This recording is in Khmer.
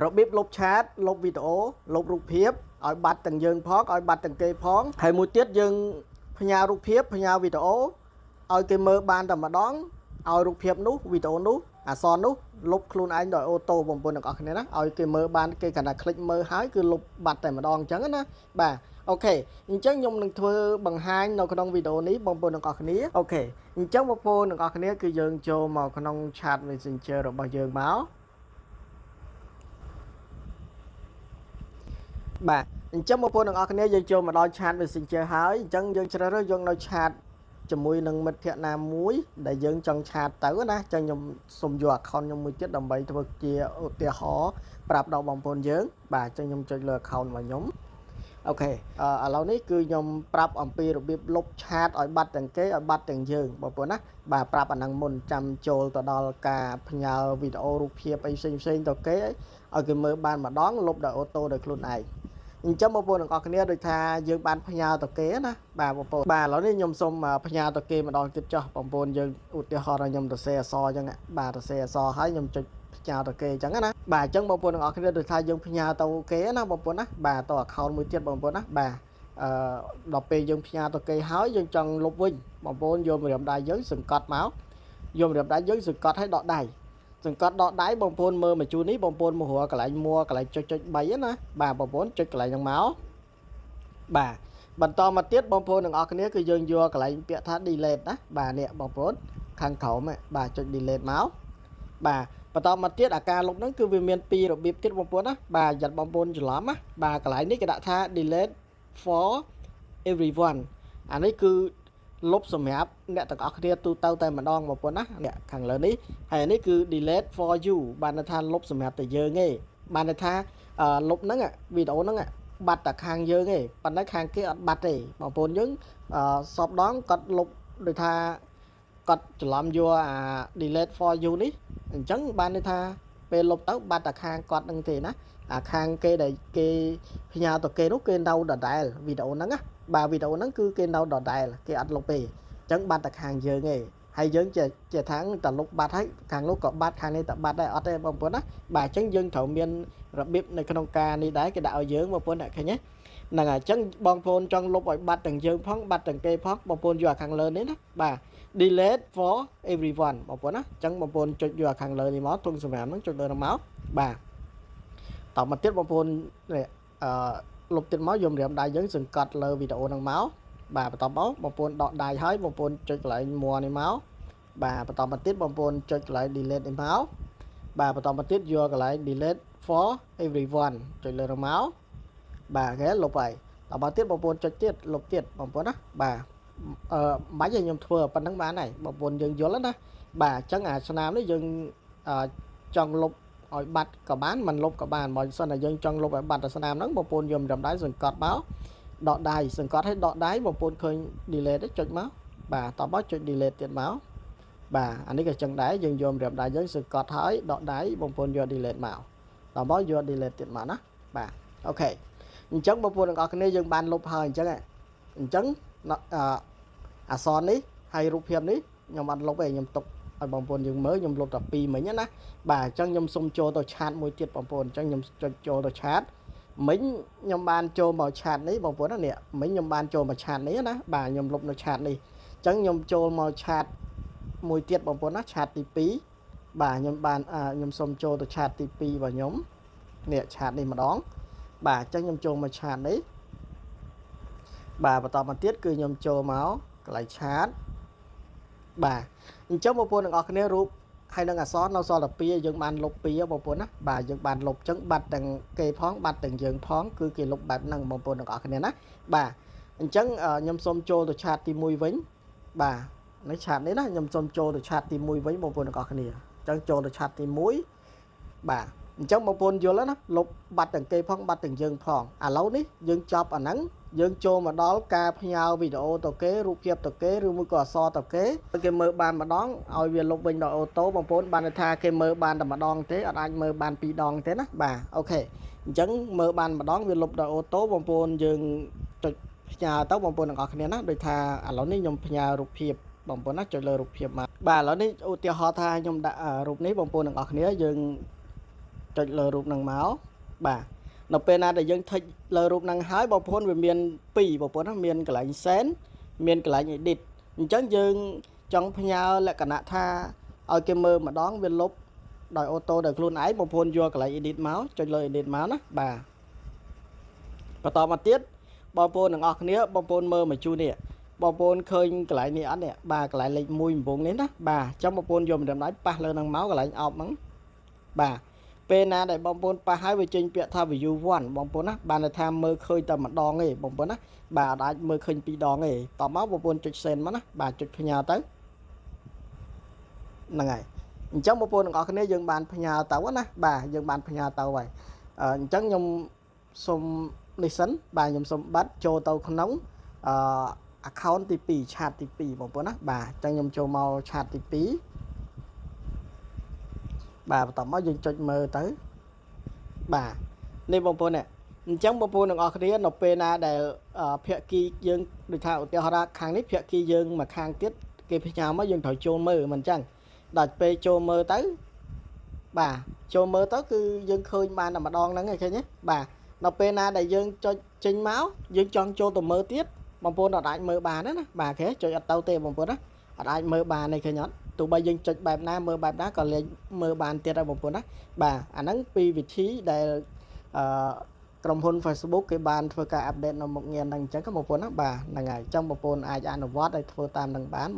របៀបលុបឆាតលុបវីដេអូលុបរូបភាពឲ្យបាត់ទាំងយើងផងឲ្យបាត់ទាំងគេផងហើយមួយទៀតយើងផ្ញើរូបភាពផ្ញើវីដេអូឲ្យគេមើលបានតែម្ដងឲ្យរូបភាពនោះវីដេអូនោះអក្សរនោះលុបខ្លួនឯងដោយអូតូបងប្អូនទាំងអស់គ្នាណាឲ្យគេមើលបានគេគ្រាន់តែคลิกមើលហើយគឺលុបបាត់តែម្ដងអញ្ចឹងណាបាទអូខេអញ្ចឹងខ្ញុំនឹងធ្វើបង្ហាញនៅក្នុងវីដេអូនេះបងប្អូនទាំងអស់គ្នាអូខេអញ្ចឹងបងប្អូនទាំងអស់គ្នាគឺយើងចូលមកក្នុង chat Messenger របស់យើងមកបាទអញ្ចឹងបងប្អូនទាំងអស់គ្នាយើងចូលមកដល់ chat Messenger ហើយអញ្ចឹងយើងជ្រើសរើសយកនៅ chat ជាមួយនឹងមិត្តភ័ក្តិណាមួយដែលយើងចង់ឆាតទៅណាអញ្ចឹងខ្ញុំសូមយក account ខ្ញុំមួយទៀតដើម្បីធ្វើជាឧទាហរណ៍ប្រាប់ដល់បងប្អូនយើងបាទអញ្ចឹងខ្ញុំចុចលើ account របស់ខ្ញុំអូខេឥឡូវនេះគឺខ្ញុំប្រាប់អំពីរបៀបលុបឆាតឲ្យបាត់ទាំងគេឲ្យបាត់ទាំងយើងបងប្អូនណាបាទប្រាប់អាហ្នឹងមុនចាំចូលទៅដល់ការផ្ញើវីដេអូរូបភាពអីផ្សេងទៅគេឲ្យគេមើលបានម្ដងលុបដោយអូតូដោយខ្លួនឯងអញ្ចឹងបងប្អូនទាំងអស់គ្នាដូចថាយើងបានផ្ញើទៅគេណាបាទបងប្អូនបាទឥឡូវនេះខ្ញុំសូមផ្ញើទៅគេម្ដងទៀតចុះបងប្អូនយើងឧទាហរណ៍ថាខ្ញុំទៅសេអសអញ្ចឹងបាទទៅសេអសហើយខ្ញុំចុចផ្ញើទៅគេអញ្ចឹងណាបាទអញ្ចឹងបងប្អូនទាំងអស់គ្នាដូចថាយើងផ្ញើទៅគេណាបងប្អូនណាបាទទៅ account មួយទៀតបងប្អូនណាបាទដល់ពេលយើងផ្ញើទៅគេហើយយើងចង់លុបវិញបងប្អូនយកម្រាមដៃយើងសង្កត់មកយកម្រាមដៃយើងសង្កត់ឲ្យដកដៃសង្កត់ដកដៃបងប្អូនមើលមកជួននេះបងប្អូនមករកកន្លែងមួកន្លែងចុច3ណាបាទបងប្អូនចុចកន្លែងហ្នឹងមកបាទបន្តមកទៀតបងប្អូនទាំងអស់គ្នាគឺយើងយកកន្លែងពាក្យថា delete ណាបាទនេះបងប្អូនខាងក្រោមបាទចុច delete មកបាទបន្តមកទៀតអាការលុបហ្នឹងគឺវាមានពីររបៀបទៀតបងប្អូនណាបាទយ៉ាត់បងប្អូនច្រឡំណាបាទកន្លែងនេះគេដាក់ថា delete for everyone អានេះគឺលុបសម្រាប់អ្នកទាំងអស់គ្នាទូទៅតែម្ដងបងប្អូនណាអ្នកខាងលើនេះហើយនេះគឺ delete for you បានន័យថាលុបសម្រាប់តែយើងទេបានន័យថាលុបហ្នឹងវីដេអូហ្នឹងបាត់តែខាងយើងទេប៉ុន្តែខាងគេអត់បាត់ទេបងប្អូនយើងសពដងគាត់លុបដូចថាគាត់ច្រឡំយកអា delete for you នេះអញ្ចឹងបានន័យថាពេលលុបទៅបាត់តែខាងគាត់ហ្នឹងទេណាអាខាងគេដែលគេផ្ញើទៅគេនោះគេនៅដដែលវីដេអូហ្នឹងណាបាទវីដេអូហ្នឹងគឺគេនៅដដែលគេអត់លុបទេអញ្ចឹងបាត់តែខាងយើងទេហើយយើងជាថាងតែលុបបាត់ហើយខាងនោះក៏បាត់ខាងនេះតែបាត់ដែរអត់ទេបងប្អូនណាបាទអញ្ចឹងយើងត្រូវមានរបៀបនៅក្នុងការនេះដែរគេដាក់ឲ្យយើងបងប្អូនអ្នកឃើញទេហ្នឹងហើយអញ្ចឹងបងប្អូនចង់លុបឲ្យបាត់ទាំងយើងផងបាត់ទាំងគេផងបងប្អូនយកខាងលើនេះណាបាទ delete for everyone បងប្អូនណាអញ្ចឹងបងប្អូនចុចយកខាងលើនេះមកធុងសម្រាប់ហ្នឹងចុចលើហ្នឹងមកបាទតមកទៀតបងប្អូននេះលុបទៀតមកយកម្រាមដៃយើងសង្កត់លើវីដេអូហ្នឹងមកបាទបន្តមកបងប្អូនដកដៃហើយបងប្អូនចុចកន្លែងមួនេះមកបាទបន្តមកទៀតបងប្អូនចុចកន្លែង delete នេះមកបាទបន្តមកទៀតយកកន្លែង delete for everyone ចុចលើហ្នឹងមកបាទគេលុបហើយតមកទៀតបងប្អូនចុចទៀតលុបទៀតបងប្អូនណាបាទមិនបាច់ឲ្យខ្ញុំធ្វើប៉ុណ្្នឹងបានហើយបងប្អូនយើងយល់ណាបាទអញ្ចឹងអាស្នាមនេះយើងចង់លុបឲ្យបាត់ក៏បានមិនលុបក៏បានបើមិនសិនតែយើងចង់លុបឲ្យបាត់អាស្នាមហ្នឹងបងប្អូនយកម្រាមដៃសង្កត់មកដកដៃសង្កត់ឲ្យដកដៃបងប្អូនឃើញ delete ចុចមកបាទតមកចុច delete ទៀតមកបាទអានេះក៏ចឹងដែរយើងយកម្រាមដៃយើងសង្កត់ហើយដកដៃបងប្អូនយក delete មកតមកយក delete ទៀតមកណាបាទអូខេអញ្ចឹងបងប្អូនទាំងអស់គ្នាយើងបានលុបហើយអញ្ចឹងអក្សរនេះហើយរូបភាពនេះខ្ញុំអត់លុបទេខ្ញុំទុកឲ្យបងប្អូនយើងមើលខ្ញុំលុបតែពីរមិញណាបាទអញ្ចឹងខ្ញុំសុំចូលទៅឆាតមួយទៀតបងប្អូនអញ្ចឹងខ្ញុំចុចចូលទៅឆាតមិញខ្ញុំបានចូលមកឆាតនេះបងប្អូនណានេះមិញខ្ញុំបានចូលមកឆាតនេះណាបាទខ្ញុំលុបនៅឆាតនេះអញ្ចឹងខ្ញុំចូលមកឆាតមួយទៀតបងប្អូនណាឆាតទី2បាទខ្ញុំសុំចូលទៅឆាតទី2របស់ខ្ញុំនេះឆាតនេះម្ដងបាទអញ្ចឹងខ្ញុំចូលមកឆាតនេះបាទបន្តមកទៀតគឺខ្ញុំចូលមកកន្លែងឆាតបាទអញ្ចឹងបងប្អូនទាំងអស់គ្នារូបហើយនឹងអក្សរនៅសល់តែ2យើងបានលុប2បងប្អូនណាបាទយើងបានលុបអញ្ចឹងបាត់ទាំងគេផងបាត់ទាំងយើងផងគឺគេលុបបែបហ្នឹងបងប្អូនទាំងអស់គ្នាណាបាទអញ្ចឹងខ្ញុំសូមចូលទៅឆាតទី1វិញបាទនៅឆាតនេះណាខ្ញុំសូមចូលទៅឆាតទី1វិញបងប្អូនទាំងអស់គ្នាអញ្ចឹងចូលទៅឆាតទី1បាទអញ្ចឹងបងប្អូនយល់ណាលុបបាត់ទាំងគេផងបាត់ទាំងយើងផងឥឡូវនេះយើងចប់អាហ្នឹងយើងចូលមកដល់ការផ្ញើវីដេអូទៅគេរូបភាពទៅគេឬមួយក៏អក្សរទៅគេមើលបានម្ដងឲ្យវាលុបវិញដោយអូតូបងប្អូនបានថាគេមើលបានតែម្ដងទេអត់អាចមើលបាន2ដងទេណាបាទអូខេអញ្ចឹងមើលបានម្ដងវាលុបដោយអូតូបងប្អូនយើងចុចផ្ញើទៅបងប្អូនទាំងអស់គ្នាណាដូចថាឥឡូវនេះខ្ញុំផ្ញើរូបភាពបងប្អូនណាចុចលើរូបភាពមកបាទឥឡូវនេះឧទាហរណ៍ថាខ្ញុំដាក់រូបនេះបងប្អូនទាំងអស់គ្នាយើង ចុចលើរូបនឹងមកបាទនៅពេលណាដែលយើងថិចលើរូបនឹងហើយបងប្អូនវាមាន2បងប្អូនណាមានកន្លែង send មានកន្លែង edit អញ្ចឹងយើងចង់ផ្ញើលក្ខណៈថាឲ្យគេមើលម្ដងវាលុបដោយអូតូដោយខ្លួនឯងបងប្អូនយកកន្លែង edit មកចុចលើ edit មកណាបាទបន្តមកទៀតបងប្អូនទាំងអស់គ្នាបងប្អូនមើលមកជួរនេះបងប្អូនឃើញកន្លែងនេះអត់នេះបាទកន្លែងលេខ1កំពុងនេះណាបាទអញ្ចឹងបងប្អូនយកម្រាមដៃប៉ះលើនឹងមកកន្លែងអប់ហ្នឹងបាទពេលណាដែលបងប្អូនប៉ះហើយវាចេញពាក្យថា view 1បងប្អូនណាបានថាមើលឃើញតែម្ដងទេបងប្អូនណាបាទអាចមើលឃើញ2ដងទេតមកបងប្អូនចុច send មកណាបាទចុចផ្ញើទៅហ្នឹងហើយអញ្ចឹងបងប្អូនទាំងអស់គ្នាយើងបានផ្ញើទៅណាបាទយើងបានផ្ញើទៅហើយអញ្ចឹងខ្ញុំសូមនេះសិនបាទខ្ញុំសូមបិទចូលទៅក្នុងaccount ទី2 chat ទី2បងប្អូនណាបាទអញ្ចឹងខ្ញុំចូលមក chat ទី2បាទបន្តមកយើងចុចមើលទៅបាទនេះបងប្អូននេះអញ្ចឹងបងប្អូនទាំងអស់គ្នានៅពេលណាដែលភាគីយើងដូចថាឧទាហរណ៍ខាងនេះភាគីយើងមកខាងទៀតគេផ្ញើមកយើងត្រូវចូលមើលមិនអញ្ចឹងដល់ពេលចូលមើលទៅបាទចូលមើលទៅគឺយើងឃើញបានតែម្ដងហ្នឹងឯងឃើញទេបាទដល់ពេលណាដែលយើងចុចចេញមកយើងចង់ចូលទៅមើលទៀតបងប្អូនអាចមើលបានណាបាទអូខេចុចអត់ទៅទេបងប្អូនណាអាចមើលបានទេឃើញអត់ទោះបីយើងចុចបែបណាមើលបែបណាក៏លេងមើលបានទៀតដែរបងប្អូនណាបាទអាហ្នឹងពីវិធីដែលក្រុមហ៊ុន Facebook គេបានធ្វើការអាប់ដេតនៅមុខងារហ្នឹងអញ្ចឹងបងប្អូនណាបាទហ្នឹងហើយអញ្ចឹងបងប្អូនអាចអនុវត្តឲ្យធ្វើតាមនឹងបាន